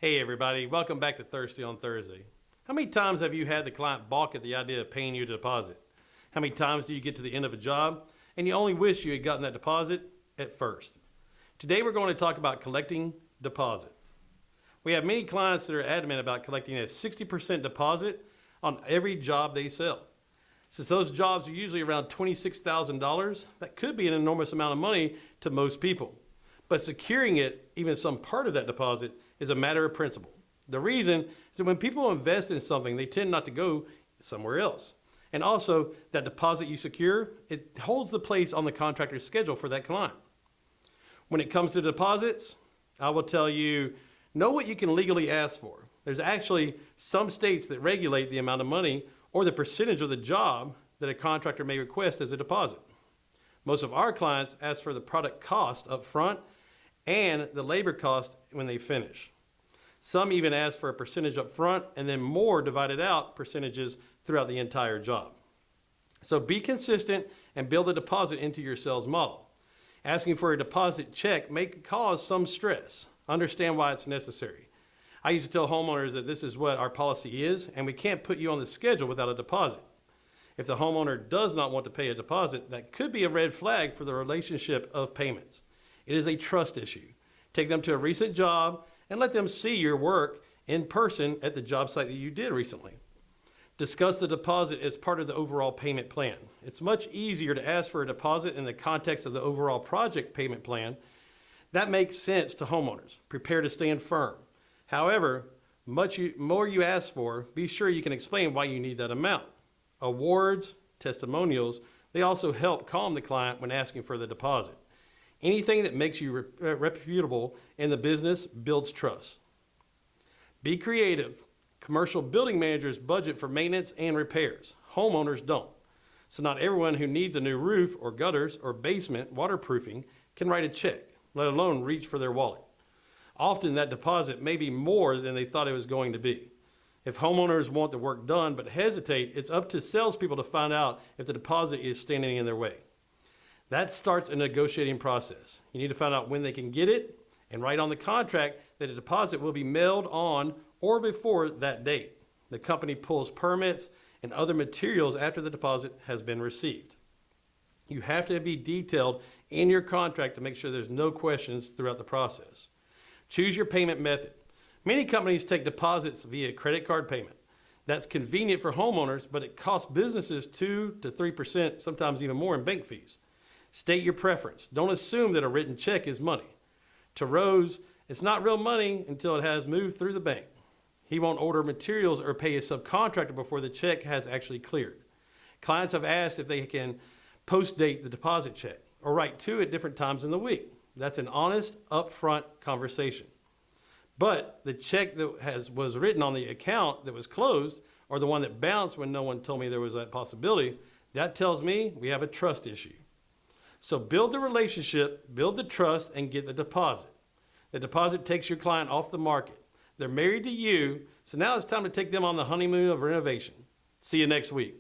Hey everybody, welcome back to Thirsty on Thursday. How many times have you had the client balk at the idea of paying you a deposit? How many times do you get to the end of a job and you only wish you had gotten that deposit at first? Today we're going to talk about collecting deposits. We have many clients that are adamant about collecting a 60% deposit on every job they sell. Since those jobs are usually around $26,000, that could be an enormous amount of money to most people. But securing it, even some part of that deposit, is a matter of principle. The reason is that when people invest in something, they tend not to go somewhere else. And also, that deposit you secure, it holds the place on the contractor's schedule for that client. When it comes to deposits, I will tell you, know what you can legally ask for. There's actually some states that regulate the amount of money or the percentage of the job that a contractor may request as a deposit. Most of our clients ask for the product cost up front and the labor cost when they finish. Some even ask for a percentage up front and then more divided out percentages throughout the entire job. So be consistent and build a deposit into your sales model. Asking for a deposit check may cause some stress. Understand why it's necessary. I used to tell homeowners that this is what our policy is, and we can't put you on the schedule without a deposit. If the homeowner does not want to pay a deposit, that could be a red flag for the relationship of payments. It is a trust issue. Take them to a recent job and let them see your work in person at the job site that you did recently. Discuss the deposit as part of the overall payment plan. It's much easier to ask for a deposit in the context of the overall project payment plan. That makes sense to homeowners. Prepare to stand firm. However, more you ask for, be sure you can explain why you need that amount. Awards, testimonials, they also help calm the client when asking for the deposit. Anything that makes you reputable in the business builds trust. Be creative. Commercial building managers budget for maintenance and repairs. Homeowners don't. So not everyone who needs a new roof or gutters or basement waterproofing can write a check, let alone reach for their wallet. Often that deposit may be more than they thought it was going to be. If homeowners want the work done but hesitate, it's up to salespeople to find out if the deposit is standing in their way. That starts a negotiating process. You need to find out when they can get it and write on the contract that a deposit will be mailed on or before that date. The company pulls permits and other materials after the deposit has been received. You have to be detailed in your contract to make sure there's no questions throughout the process. Choose your payment method. Many companies take deposits via credit card payment. That's convenient for homeowners, but it costs businesses 2 to 3%, sometimes even more in bank fees. State your preference. Don't assume that a written check is money. To Rose, it's not real money until it has moved through the bank. He won't order materials or pay a subcontractor before the check has actually cleared. Clients have asked if they can post-date the deposit check or write two at different times in the week. That's an honest, upfront conversation. But the check that was written on the account that was closed or the one that bounced when no one told me there was that possibility, that tells me we have a trust issue. So build the relationship, build the trust, and get the deposit. The deposit takes your client off the market. They're married to you, so now it's time to take them on the honeymoon of renovation. See you next week.